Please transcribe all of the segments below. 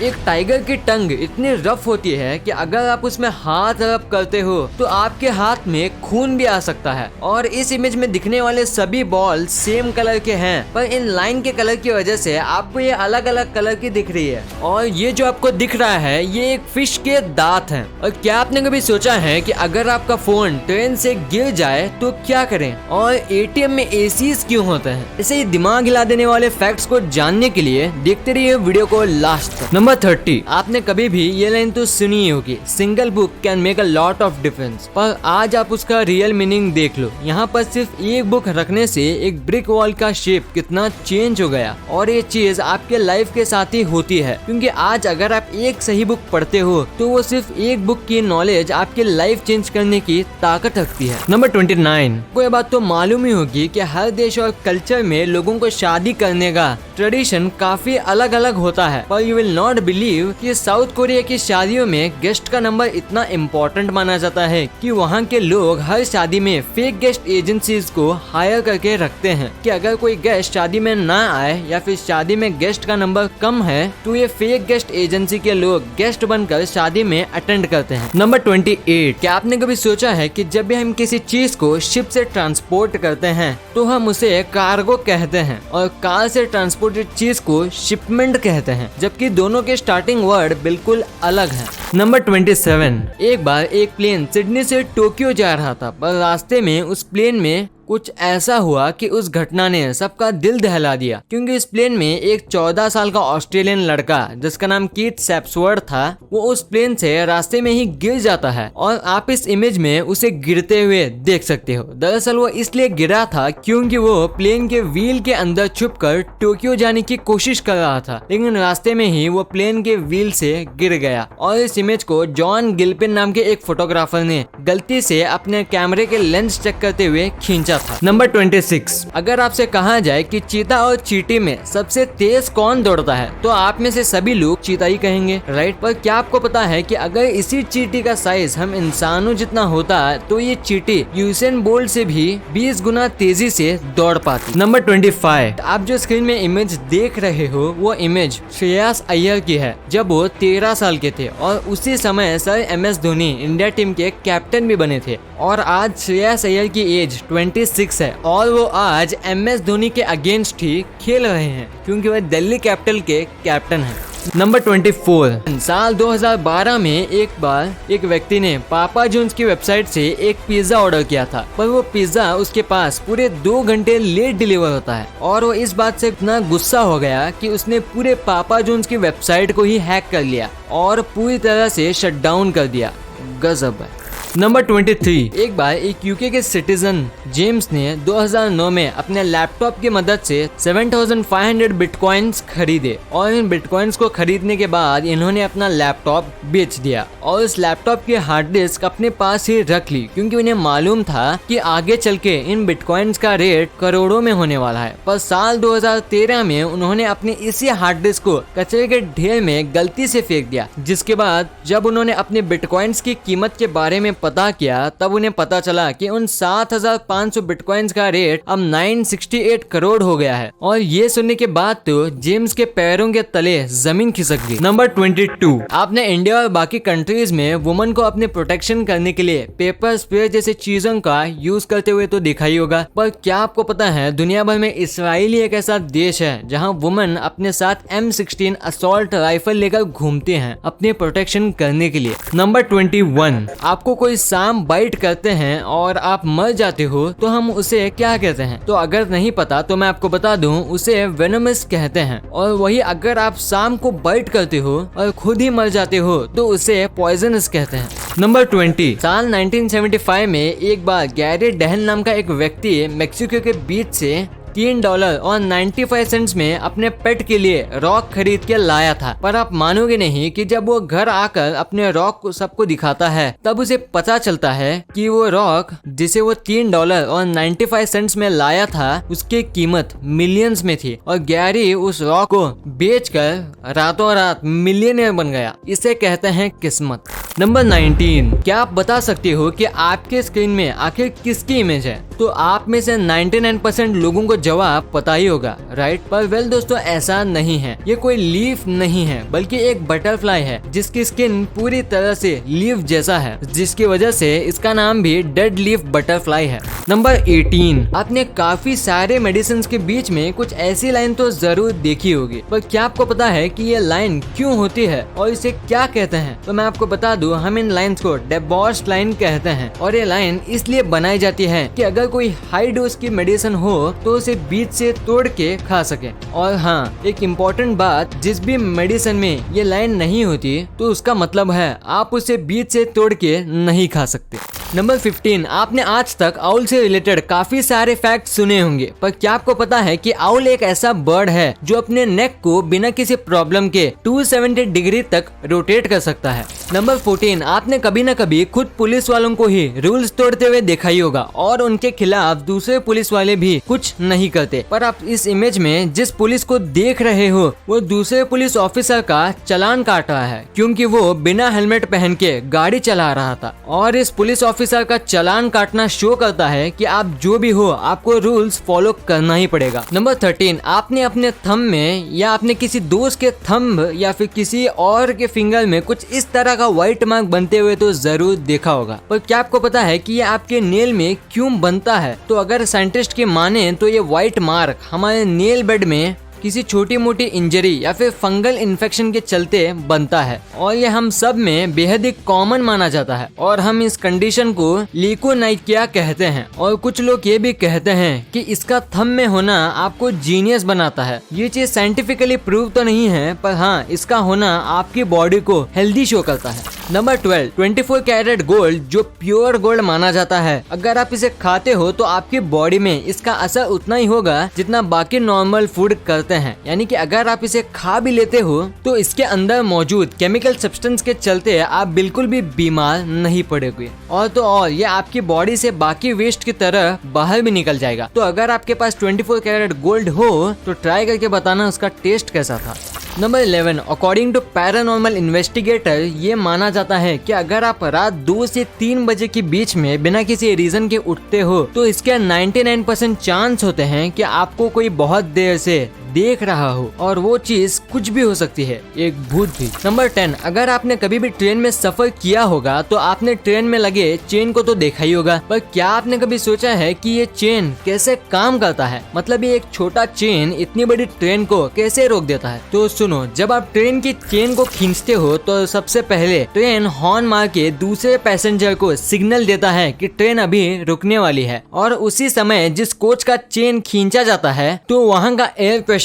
एक टाइगर की टंग इतनी रफ होती है कि अगर आप उसमें हाथ रब करते हो तो आपके हाथ में खून भी आ सकता है। और इस इमेज में दिखने वाले सभी बॉल सेम कलर के हैं, पर इन लाइन के कलर की वजह से आपको ये अलग अलग कलर की दिख रही है। और ये जो आपको दिख रहा है ये एक फिश के दांत हैं। और क्या आपने कभी सोचा है कि अगर आपका फोन ट्रेन से गिर जाए तो क्या करें? और एटीएम में एसीज क्यों होते हैं? ऐसे ही दिमाग हिला देने वाले फैक्ट्स को जानने के लिए देखते रहिए वीडियो को लास्ट तक। नंबर 30, आपने कभी भी ये लाइन तो सुनी होगी, single book can make a lot of difference. पर आज आप उसका रियल मीनिंग देख लो। यहाँ पर सिर्फ एक बुक रखने से एक ब्रिक वॉल का शेप कितना चेंज हो गया। और ये चीज आपके लाइफ के साथ ही होती है, क्योंकि आज अगर आप एक सही बुक पढ़ते हो तो वो सिर्फ एक बुक की नॉलेज आपकी लाइफ चेंज करने की ताकत रखती है। नंबर 29, कोई बात तो मालूम ही होगी कि हर देश और कल्चर में लोगों को शादी करने का ट्रेडिशन काफी अलग अलग होता है। पर यू विल नॉट बिलीव कि साउथ कोरिया की शादियों में गेस्ट का नंबर इतना इम्पोर्टेंट माना जाता है कि वहाँ के लोग हर शादी में फेक गेस्ट एजेंसीज को हायर करके रखते हैं कि अगर कोई गेस्ट शादी में ना आए या फिर शादी में गेस्ट का नंबर कम है तो ये फेक गेस्ट एजेंसी के लोग गेस्ट बनकर शादी में अटेंड करते हैं। नंबर 28, क्या आपने कभी सोचा है कि जब भी हम किसी चीज को शिप से ट्रांसपोर्ट करते हैं तो हम उसे कार्गो कहते हैं और कार से ट्रांसपोर्टेड चीज को शिपमेंट कहते हैं, जबकि दोनों के स्टार्टिंग वर्ड बिल्कुल अलग है। नंबर 27, एक बार एक प्लेन सिडनी से टोक्यो जा रहा था, पर रास्ते में उस प्लेन में कुछ ऐसा हुआ कि उस घटना ने सबका दिल दहला दिया, क्योंकि इस प्लेन में एक 14 साल का ऑस्ट्रेलियन लड़का जिसका नाम कीथ सेप्सवर्थ था, वो उस प्लेन से रास्ते में ही गिर जाता है। और आप इस इमेज में उसे गिरते हुए देख सकते हो। दरअसल वो इसलिए गिरा था क्योंकि वो प्लेन के व्हील के अंदर छुपकर टोक्यो जाने की कोशिश कर रहा था, लेकिन रास्ते में ही वो प्लेन के व्हील से गिर गया। और इस इमेज को जॉन गिल्पिन नाम के एक फोटोग्राफर ने गलती से अपने कैमरे के लेंस चेक करते हुए खींचा था। नंबर 26, अगर आपसे कहा जाए कि चीता और चींटी में सबसे तेज कौन दौड़ता है तो आप में से सभी लोग चीता ही कहेंगे, राइट? पर क्या आपको पता है कि अगर इसी चींटी का साइज हम इंसानों जितना होता तो ये चींटी यूसेन बोल्ट से भी 20 गुना तेजी से दौड़ पाती। नंबर 25, आप जो स्क्रीन में इमेज देख रहे हो वो इमेज श्रेयस अय्यर की है जब वो 13 साल के थे। और उसी समय sir MS Dhoni India team के कैप्टन भी बने थे। और आज श्रेयस अय्यर की एज 26 है और वो आज MS धोनी के अगेंस्ट ही खेल रहे हैं, क्योंकि वह दिल्ली कैपिटल के कैप्टन हैं। नंबर 24, साल 2012 में एक बार एक व्यक्ति ने पापा जॉन्स की वेबसाइट से एक पिज्जा ऑर्डर किया था, पर वो पिज्जा उसके पास पूरे 2 घंटे लेट डिलीवर होता है। और वो इस बात से इतना गुस्सा हो गया कि उसने पूरे पापा जॉन्स की वेबसाइट को ही हैक कर लिया और पूरी तरह से शट डाउन कर दिया। गजब है। नंबर 23, एक बार एक यूके के सिटीजन जेम्स ने 2009 में अपने लैपटॉप की मदद से 7500 बिटकॉइंस खरीदे। और इन बिटकॉइंस को खरीदने के बाद इन्होंने अपना लैपटॉप बेच दिया और इस लैपटॉप की हार्ड डिस्क अपने पास ही रख ली, क्योंकि उन्हें मालूम था कि आगे चल के इन बिटकॉइंस का रेट करोड़ों में होने वाला है। पर साल 2013 में उन्होंने अपनी इसी हार्ड डिस्क को कचरे के ढेर में गलती से फेंक दिया, जिसके बाद जब उन्होंने अपने बिटकॉइंस की कीमत के बारे में पता किया तब उन्हें पता चला कि उन 7500 बिटकॉइंस का रेट अब 968 करोड़ हो गया है। और ये सुनने के बाद तो जेम्स के पैरों के तले जमीन खिसक गई। नंबर 22, आपने इंडिया और बाकी कंट्रीज में वुमन को अपने प्रोटेक्शन करने के लिए पेपर स्प्रे जैसे चीजों का यूज करते हुए तो देखा ही होगा। पर क्या आपको पता है दुनिया भर में इसराइल एक ऐसा देश है जहाँ वुमन अपने साथ M16 असॉल्ट राइफल लेकर घूमते हैं अपने प्रोटेक्शन करने के लिए। नंबर 21, आपको कोई सांप बाइट करते हैं और आप मर जाते हो तो हम उसे क्या कहते हैं? तो अगर नहीं पता तो मैं आपको बता दूं, उसे वेनमस कहते हैं। और वही अगर आप सांप को बाइट करते हो और खुद ही मर जाते हो तो उसे पॉइजनस कहते हैं। नंबर 20, साल 1975 में एक बार गैरी डेहन नाम का एक व्यक्ति मेक्सिको के बीच से $3 और 95 सेंट्स में अपने पेट के लिए रॉक खरीद के लाया था। पर आप मानोगे नहीं कि जब वो घर आकर अपने रॉक को सबको दिखाता है तब उसे पता चलता है कि वो रॉक जिसे वो $3 और 95 सेंट्स में लाया था उसकी कीमत मिलियंस में थी। और गैरी उस रॉक को बेचकर रातों रात मिलियनेयर बन गया। इसे कहते हैं किस्मत। नंबर 19, क्या आप बता सकते हो कि आपके स्क्रीन में आखिर किसकी इमेज है? तो आप में से 99% लोगों को जवाब पता ही होगा, राइट? पर वेल दोस्तों, ऐसा नहीं है। ये कोई लीफ नहीं है, बल्कि एक बटरफ्लाई है जिसकी स्किन पूरी तरह से लीफ जैसा है, जिसकी वजह से इसका नाम भी डेड लीफ बटरफ्लाई है। नंबर 18, आपने काफी सारे मेडिसिन के बीच में कुछ ऐसी लाइन तो जरूर देखी होगी, पर क्या आपको पता है कि ये लाइन क्यों होती है और इसे क्या कहते हैं? तो मैं आपको बता दूं, हम इन लाइन्स को डेबॉर्स लाइन कहते हैं, और ये लाइन इसलिए बनाई जाती है कि अगर कोई हाई डोज की मेडिसिन हो तो उसे बीच से तोड़ के खा सके। और हाँ, एक इम्पोर्टेंट बात, जिस भी मेडिसिन में ये लाइन नहीं होती तो उसका मतलब है आप उसे बीच से तोड़ के नहीं खा सकते। नंबर 15, आपने आज तक आउल से रिलेटेड काफी सारे फैक्ट सुने होंगे, पर क्या आपको पता है कि आउल एक ऐसा बर्ड है जो अपने नेक को बिना किसी प्रॉब्लम के 270 डिग्री तक रोटेट कर सकता है। नंबर 14, आपने कभी न कभी खुद पुलिस वालों को ही रूल्स तोड़ते हुए देखा ही होगा, और उनके खिलाफ दूसरे पुलिस वाले भी कुछ नहीं करते। पर आप इस इमेज में जिस पुलिस को देख रहे हो वो दूसरे पुलिस ऑफिसर का चालान काट रहा है, क्योंकि वो बिना हेलमेट पहन के गाड़ी चला रहा था। और इस पुलिस ऑफिसर का चालान काटना शो करता है कि आप जो भी हो, आपको रूल्स फॉलो करना ही पड़ेगा। नंबर 13, आपने अपने थंब में या अपने किसी दोस्त के थंब या फिर किसी और के फिंगर में कुछ इस तरह का व्हाइट मार्क बनते हुए तो जरूर देखा होगा, पर क्या आपको पता है कि ये आपके नेल में क्यों बनता है? तो अगर साइंटिस्ट की माने तो ये व्हाइट मार्क हमारे नेल बेड में किसी छोटी मोटी इंजरी या फिर फंगल इन्फेक्शन के चलते बनता है, और ये हम सब में बेहद ही कॉमन माना जाता है, और हम इस कंडीशन को ल्यूकोनाइकिया कहते हैं। और कुछ लोग ये भी कहते हैं कि इसका थंब में होना आपको जीनियस बनाता है। ये चीज साइंटिफिकली प्रूव तो नहीं है, पर हाँ, इसका होना आपकी बॉडी को हेल्दी शो करता है। नंबर 12, 24 कैरेट गोल्ड जो प्योर गोल्ड माना जाता है, अगर आप इसे खाते हो तो आपकी बॉडी में इसका असर उतना ही होगा जितना बाकी नॉर्मल फूड करते हैं। यानी कि अगर आप इसे खा भी लेते हो तो इसके अंदर मौजूद केमिकल सब्सटेंस के चलते आप बिल्कुल भी बीमार नहीं पड़ोगे, और तो और ये आपकी बॉडी से बाकी वेस्ट की तरह बाहर भी निकल जाएगा। तो अगर आपके पास 24 कैरेट गोल्ड हो तो ट्राई करके बताना उसका टेस्ट कैसा था। Number 11, according to paranormal investigator, ये माना जाता है कि अगर आप रात 2 से 3 बजे के बीच में बिना किसी रीजन के उठते हो तो इसके 99% चांस होते हैं कि आपको कोई बहुत देर से देख रहा हो, और वो चीज कुछ भी हो सकती है, एक भूत भी। नंबर 10, अगर आपने कभी भी ट्रेन में सफर किया होगा तो आपने ट्रेन में लगे चेन को तो देखा ही होगा, पर क्या आपने कभी सोचा है कि ये चेन कैसे काम करता है? मतलब ये एक छोटा चेन इतनी बड़ी ट्रेन को कैसे रोक देता है? तो सुनो, जब आप ट्रेन की चेन को खींचते हो तो सबसे पहले ट्रेन हॉर्न मार के दूसरे पैसेंजर को सिग्नल देता है कि ट्रेन अभी रुकने वाली है, और उसी समय जिस कोच का चेन खींचा जाता है तो वहाँ का एयर प्रेशर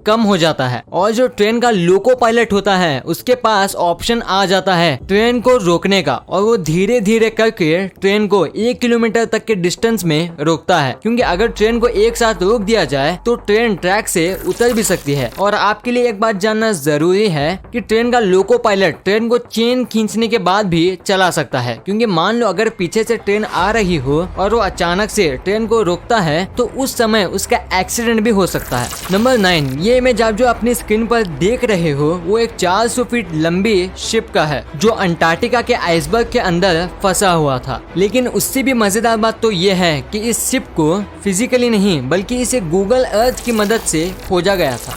कम हो जाता है, और जो ट्रेन का लोको पायलट होता है उसके पास ऑप्शन आ जाता है ट्रेन को रोकने का, और वो धीरे धीरे करके ट्रेन को 1 किलोमीटर तक के डिस्टेंस में रोकता है, क्योंकि अगर ट्रेन को एक साथ रोक दिया जाए तो ट्रेन ट्रैक से उतर भी सकती है। और आपके लिए एक बात जानना जरूरी है कि ट्रेन का लोको पायलट ट्रेन को चेन खींचने के बाद भी चला सकता है, क्योंकि मान लो अगर पीछे से ट्रेन आ रही हो और वो अचानक से ट्रेन को रोकता है तो उस समय उसका एक्सीडेंट भी हो सकता है। नंबर 9, ये इमेज आप जो अपनी स्क्रीन पर देख रहे हो वो एक 400 फीट लंबी शिप का है जो अंटार्कटिका के आइसबर्ग के अंदर फंसा हुआ था। लेकिन उससे भी मजेदार बात तो ये है कि इस शिप को फिजिकली नहीं बल्कि इसे गूगल अर्थ की मदद से खोजा गया था।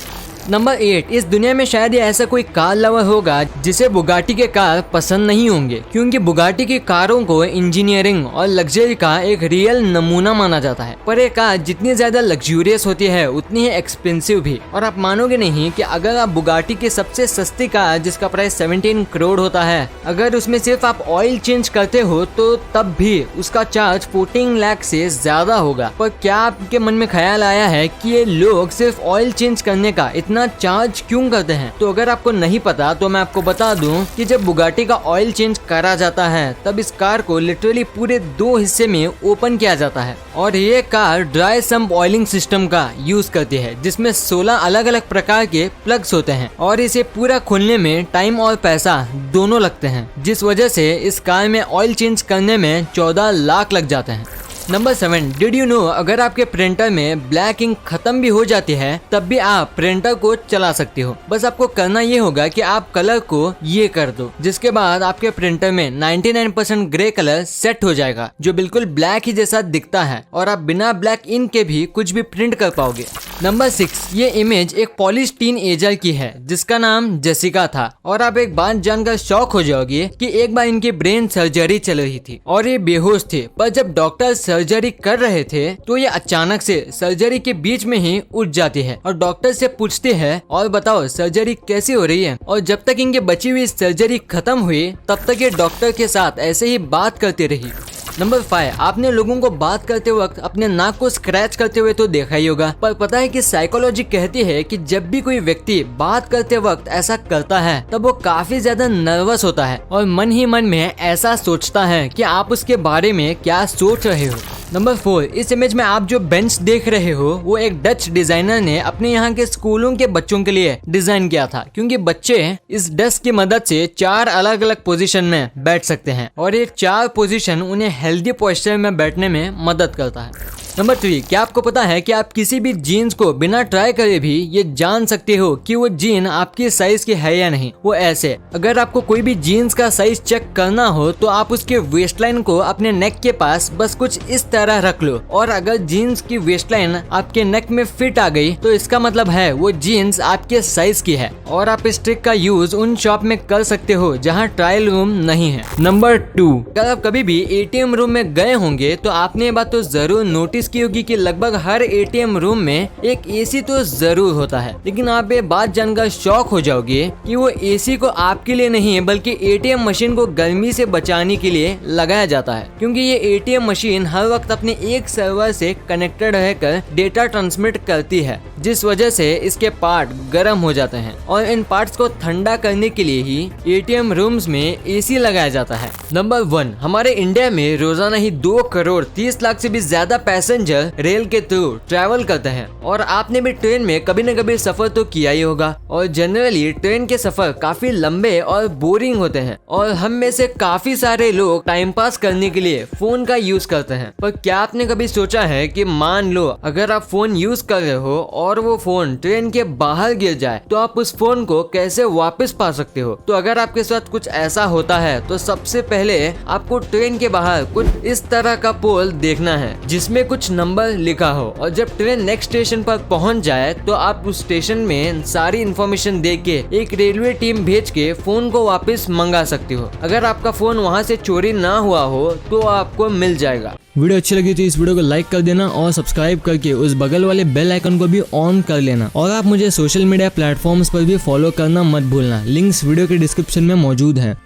नंबर 8, इस दुनिया में शायद ये ऐसा कोई कार लवर होगा जिसे बुगाटी के कार पसंद नहीं होंगे, क्योंकि बुगाटी की कारों को इंजीनियरिंग और लग्जरी का एक रियल नमूना माना जाता है। पर ये कार जितनी ज्यादा लग्जूरियस होती है उतनी ही एक्सपेंसिव भी। और आप मानोगे नहीं कि अगर आप बुगाटी की सबसे सस्ती कार जिसका प्राइस 17 करोड़ होता है, अगर उसमें सिर्फ आप ऑयल चेंज करते हो तो तब भी उसका चार्ज 14 लाख से ज्यादा होगा। पर क्या आपके मन में ख्याल आया है कि ये लोग सिर्फ ऑयल चेंज करने का इतना चार्ज क्यों करते हैं? तो अगर आपको नहीं पता तो मैं आपको बता दूं कि जब बुगाटी का ऑयल चेंज करा जाता है तब इस कार को लिटरली पूरे 2 हिस्से में ओपन किया जाता है, और ये car dry sump oiling system का यूज करती है जिसमें 16 अलग अलग प्रकार के प्लग्स होते हैं, और इसे पूरा खोलने में टाइम और पैसा दोनों लगते हैं, जिस वजह से इस कार में ऑयल चेंज करने में 14 लाख लग जाते हैं। नंबर 7, डिड यू नो अगर आपके प्रिंटर में ब्लैक इंक खत्म भी हो जाती है तब भी आप प्रिंटर को चला सकते हो। बस आपको करना ये होगा कि आप कलर को ये कर दो, जिसके बाद आपके प्रिंटर में 99% ग्रे कलर सेट हो जाएगा जो बिल्कुल ब्लैक ही जैसा दिखता है और आप बिना ब्लैक इंक के भी कुछ भी प्रिंट कर पाओगे। नंबर 6, ये इमेज एक पॉलिश टीन एजर की है जिसका नाम जेसिका था और आप एक बात जानकर शॉक हो जाओगे कि एक बार इनकी ब्रेन सर्जरी चल रही थी और ये बेहोश थे, पर जब डॉक्टर सर्जरी कर रहे थे तो ये अचानक से सर्जरी के बीच में ही उठ जाती है और डॉक्टर से पूछते हैं और बताओ सर्जरी कैसी हो रही है। और जब तक इनकी बची हुई सर्जरी खत्म हुई तब तक ये डॉक्टर के साथ ऐसे ही बात करती रही। नंबर 5, आपने लोगों को बात करते वक्त अपने नाक को स्क्रैच करते हुए तो देखा ही होगा, पर पता है कि साइकोलॉजी कहती है कि जब भी कोई व्यक्ति बात करते वक्त ऐसा करता है तब वो काफी ज्यादा नर्वस होता है और मन ही मन में ऐसा सोचता है कि आप उसके बारे में क्या सोच रहे हो। नंबर 4, इस इमेज में आप जो बेंच देख रहे हो वो एक डच डिजाइनर ने अपने यहाँ के स्कूलों के बच्चों के लिए डिजाइन किया था, क्योंकि बच्चे इस डेस्क की मदद से 4 अलग अलग पोजीशन में बैठ सकते हैं और ये 4 पोजीशन उन्हें हेल्दी पोस्चर में बैठने में मदद करता है। नंबर 3, क्या आपको पता है कि आप किसी भी जीन्स को बिना ट्राई करे भी ये जान सकते हो कि वो जीन आपकी साइज की है या नहीं। वो ऐसे, अगर आपको कोई भी जीन्स का साइज चेक करना हो तो आप उसके वेस्ट लाइन को अपने नेक के पास बस कुछ इस तरह रख लो और अगर जीन्स की वेस्ट लाइन आपके नेक में फिट आ गई तो इसका मतलब है वो जीन्स आपके साइज की है और आप इस ट्रिक का यूज उन शॉप में कर सकते हो जहाँ ट्रायल रूम नहीं है। नंबर 2, अगर आप कभी भी एटीएम रूम में गए होंगे तो आपने ये बात तो जरूर नोटिस की होगी कि लगभग हर एटीएम रूम में एक एसी तो जरूर होता है, लेकिन आप ये बात जानकर शॉक हो जाओगे कि वो एसी को आपके लिए नहीं बल्कि एटीएम मशीन को गर्मी से बचाने के लिए लगाया जाता है, क्योंकि ये एटीएम मशीन हर वक्त अपने एक सर्वर से कनेक्टेड रहकर डेटा ट्रांसमिट करती है, जिस वजह से इसके पार्ट गर्म हो जाते हैं और इन पार्ट्स को ठंडा करने के लिए ही एटीएम रूम्स में एसी लगाया जाता है। नंबर 1, हमारे इंडिया में रोजाना ही 2 करोड़ 30 लाख से भी ज्यादा पैसेंजर रेल के थ्रू ट्रैवल करते हैं और आपने भी ट्रेन में कभी न कभी सफर तो किया ही होगा और जनरली ट्रेन के सफर काफी लंबे और बोरिंग होते हैं और हम में से काफी सारे लोग टाइम पास करने के लिए फोन का यूज करते हैं। पर क्या आपने कभी सोचा है कि मान लो अगर आप फोन यूज कर रहे हो और वो फोन ट्रेन के बाहर गिर जाए तो आप उस फोन को कैसे वापस पा सकते हो? तो अगर आपके साथ कुछ ऐसा होता है तो सबसे पहले आपको ट्रेन के बाहर कुछ इस तरह का पोल देखना है जिसमें कुछ नंबर लिखा हो और जब ट्रेन नेक्स्ट स्टेशन पर पहुंच जाए तो आप उस स्टेशन में सारी इन्फॉर्मेशन दे के एक रेलवे टीम भेज के फोन को वापस मंगा सकते हो। अगर आपका फोन वहां से चोरी ना हुआ हो तो आपको मिल जाएगा। वीडियो अच्छी लगी तो इस वीडियो को लाइक कर देना और सब्सक्राइब करके उस बगल वाले बेल आइकन को भी ऑन कर लेना और आप मुझे सोशल मीडिया प्लेटफॉर्म्स पर भी फॉलो करना मत भूलना। लिंक्स वीडियो के डिस्क्रिप्शन में मौजूद है।